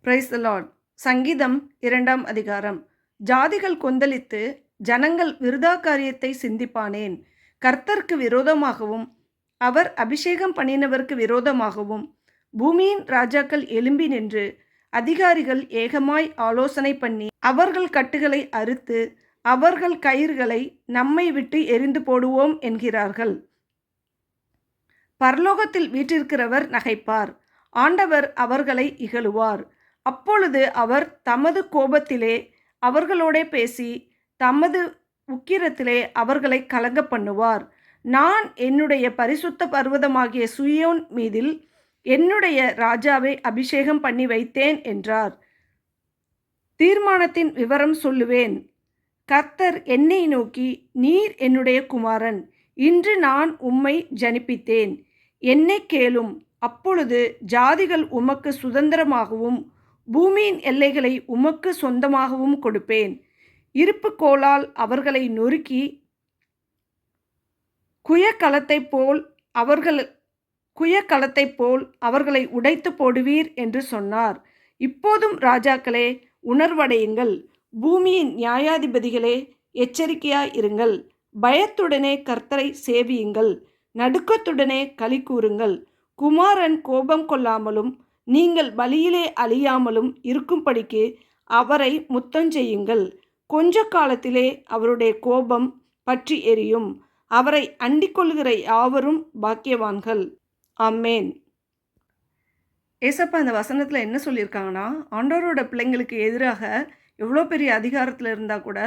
Praise the Lord. சங்கீதம் 2ஆம் அதிகாரம். ஜாதிகள் கொந்தளித்து ஜனங்கள் விருதா காரியத்தை சிந்திப்பானேன். கர்த்தருக்கு விரோதமாகவும் அவர் அபிஷேகம் பண்ணினவருக்கு விரோதமாகவும் பூமியின் ராஜாக்கள் எழும்பி நின்று அதிகாரிகள் ஏகமாய் ஆலோசனை பண்ணி அவர்கள் கட்டுகளை அறுத்து அவர்கள் கயிறுகளை நம்மை விட்டு எரிந்து போடுவோம் என்கிறார்கள். பரலோகத்தில் வீற்றிருக்கிறவர் நகைப்பார். ஆண்டவர் அவர்களை இகழுவார். அப்பொழுது அவர் தமது கோபத்திலே அவர்களோடே பேசி தமது உக்கிரத்திலே அவர்களை கலங்க பண்ணுவார். நான் என்னுடைய பரிசுத்த பர்வதமாகிய சீயோன் மீதில் என்னுடைய ராஜாவை அபிஷேகம் பண்ணி வைத்தேன் என்றார். தீர்மானத்தின் விவரம் சொல்லுவேன். கர்த்தர் என்னை நோக்கி, நீர் என்னுடைய குமாரன், இன்று நான் உம்மை ஜனிப்பித்தேன், என்னை கேளும். அப்பொழுது ஜாதிகள் உமக்கு சுதந்திரமாகவும் பூமியின் எல்லைகளை உமக்கு சொந்தமாகவும் கொடுப்பேன். இருப்பு கோலால் அவர்களை நொறுக்கி குயக்கலத்தைப் போல் அவர்களை உடைத்து போடுவீர் என்று சொன்னார். இப்போதும் ராஜாக்களே, உணர்வடையுங்கள். பூமியின் நியாயாதிபதிகளே, எச்சரிக்கையாய் இருங்கள். பயத்துடனே கர்த்தரை சேவியுங்கள், நடுக்கத்துடனே களி கூறுங்கள். குமாரன் கோபம் கொள்ளாமலும் நீங்கள் பலியிலே அழியாமலும் இருக்கும்படிக்கு அவரை முத்தஞ்செய்யுங்கள். கொஞ்ச காலத்திலே அவருடைய கோபம் பற்றி எரியும். அவரை அண்டிக் கொள்கிற யாவரும் பாக்கியவான்கள். ஆமேன். ஏசப்பா இந்த வசனத்தில் என்ன சொல்லியிருக்காங்கன்னா, ஆண்டவரோட பிள்ளைங்களுக்கு எதிராக எவ்வளோ பெரிய அதிகாரத்தில் இருந்தால் கூட,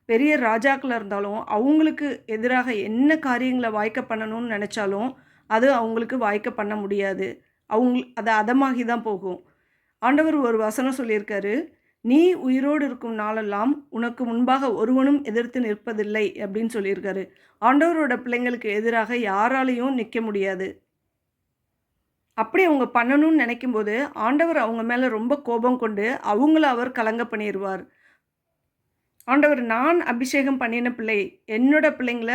பெரிய ராஜாக்கள் இருந்தாலும் அவங்களுக்கு எதிராக என்ன காரியங்களை வாய்க்க பண்ணணும்னு நினச்சாலும் அது அவங்களுக்கு வாய்க்க பண்ண முடியாது. அது அதமாகி தான் போகும். ஆண்டவர் ஒரு வசனம் சொல்லியிருக்காரு, நீ உயிரோடு இருக்கும் நாளெல்லாம் உனக்கு முன்பாக ஒருவனும் எதிர்த்து நிற்பதில்லை அப்படின்னு சொல்லியிருக்காரு. ஆண்டவரோட பிள்ளைங்களுக்கு எதிராக யாராலையும் நிற்க முடியாது. அப்படி அவங்க பண்ணணும்னு நினைக்கும்போது ஆண்டவர் அவங்க மேலே ரொம்ப கோபம் கொண்டு அவங்கள அவர் கலங்க பண்ணிடுவார். ஆண்டவர், நான் அபிஷேகம் பண்ணின பிள்ளை, என்னோட பிள்ளைங்கள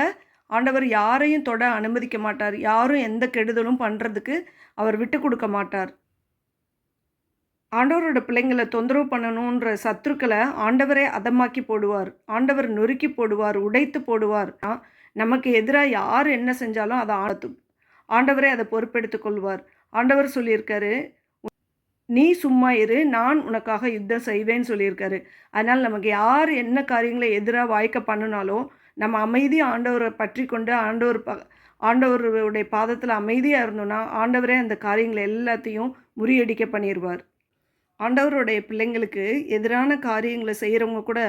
ஆண்டவர் யாரையும் தொட அனுமதிக்க மாட்டார். யாரும் எந்த கெடுதலும் பண்ணுறதுக்கு அவர் விட்டு கொடுக்க மாட்டார். ஆண்டவரோட பிள்ளைங்களை தொந்தரவு பண்ணணுன்ற சத்துருக்களை ஆண்டவரே அதமாக்கி போடுவார். ஆண்டவர் நொறுக்கி போடுவார், உடைத்து போடுவார். நமக்கு எதிராக யார் என்ன செஞ்சாலும் அதை ஆண்டவரே அதை பொறுப்பெடுத்து கொள்வார். ஆண்டவர் சொல்லியிருக்காரு, நீ சும்மா இரு, நான் உனக்காக யுத்தம் செய்வேன்னு சொல்லியிருக்காரு. அதனால் நமக்கு யார் என்ன காரியங்களை எதிராக வாய்க்க பண்ணினாலும் நம்ம அமைதியாக ஆண்டவரை பற்றி கொண்டு ஆண்டவருடைய பாதத்தில் அமைதியாக இருந்தோன்னா ஆண்டவரே அந்த காரியங்களை எல்லாத்தையும் முறியடிக்க பண்ணிடுவார். ஆண்டவருடைய பிள்ளைங்களுக்கு எதிரான காரியங்களை செய்கிறவங்க கூட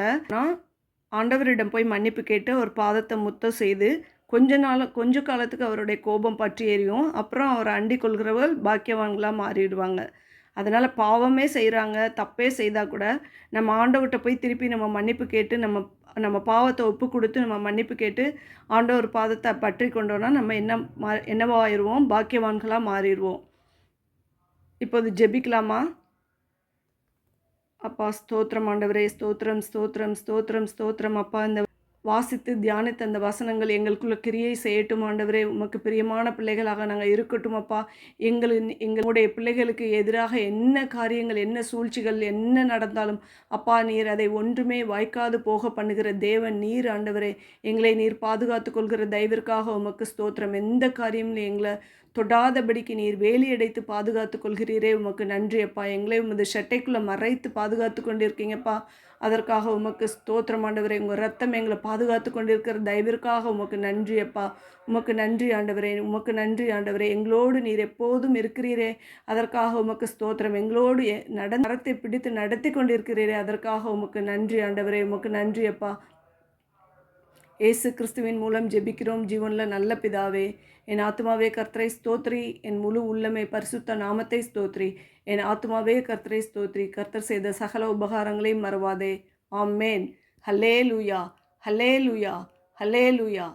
ஆண்டவரிடம் போய் மன்னிப்பு கேட்டு ஒரு பாதத்தை முத்தம் செய்து கொஞ்ச காலத்துக்கு அவருடைய கோபம் பற்றி எரியும். அப்புறம் அவரை அண்டி கொள்கிறவர்கள் பாக்கியவான்களாக மாறிடுவாங்க. அதனால் பாவமே செய்கிறாங்க, தப்பே செய்தால் கூட நம்ம ஆண்டவர்கிட்ட போய் திருப்பி நம்ம மன்னிப்பு கேட்டு நம்ம பாவத்தை ஒப்பு கொடுத்து நம்ம மன்னிப்பு கேட்டு ஆண்டவர் பாதத்தை பற்றி கொண்டோன்னா நம்ம என்னவாயிருவோம், பாக்கியவான்களாக மாறிடுவோம். இப்போது ஜெபிக்கலாமா? அப்பா, ஸ்தோத்திரம் ஆண்டவரே, ஸ்தோத்திரம் ஸ்தோத்திரம் ஸ்தோத்திரம் ஸ்தோத்திரம். அப்பா, இந்த வாசித்து தியானித்த அந்த வசனங்கள் எங்களுக்குள்ள கிரியை செய்யட்டும் ஆண்டவரே. உமக்கு பிரியமான பிள்ளைகளாக நாங்கள் இருக்கட்டும் அப்பா. எங்களுடைய பிள்ளைகளுக்கு எதிராக என்ன காரியங்கள், என்ன சூழ்ச்சிகள் என்ன நடந்தாலும் அப்பா, நீர் அதை ஒன்றுமே வாய்க்காது போக பண்ணுகிற தேவன் நீர் ஆண்டவரே. எங்களை நீர் பாதுகாத்து கொள்கிற தயவிற்காக உமக்கு ஸ்தோத்திரம். எந்த காரியமும் எங்களை தொடாதபடிக்கு நீர் வேலியடைத்து பாதுகாத்து கொள்கிறீரே, உமக்கு நன்றி அப்பா. எங்களை உமது சட்டைக்குள்ளே மறைத்து பாதுகாத்து கொண்டிருக்கீங்கப்பா. அதற்காக உமக்கு ஸ்தோத்திரம் ஆண்டவரே. உங்கள் ரத்தம் எங்களை பாதுகாத்து கொண்டிருக்கிற தயவிற்காக உமக்கு நன்றி அப்பா. உமக்கு நன்றி ஆண்டவரே, உமக்கு நன்றி ஆண்டவரே. எங்களோடு நீர் எப்போதும் இருக்கிறீரே, அதற்காக உமக்கு ஸ்தோத்திரம். எங்களோடு நடத்தை பிடித்து நடத்தி கொண்டிருக்கிறீரே, அதற்காக உமக்கு நன்றி ஆண்டவரே. உமக்கு நன்றி அப்பா. இயேசு கிறிஸ்துவின் மூலம் ஜெபிக்கிறோம் ஜீவனில் நல்ல பிதாவே. என் ஆத்மாவே கர்த்தரை ஸ்தோத்ரி, என் முழு உள்ளமே பரிசுத்த நாமத்தை ஸ்தோத்ரி. என் ஆத்மாவே கர்த்தரை ஸ்தோத்ரி, கர்த்தர் செய்த சகல உபகாரங்களையும் மறவாதே. ஆமேன். ஹல்லேலூயா, ஹல்லேலூயா, ஹல்லேலூயா.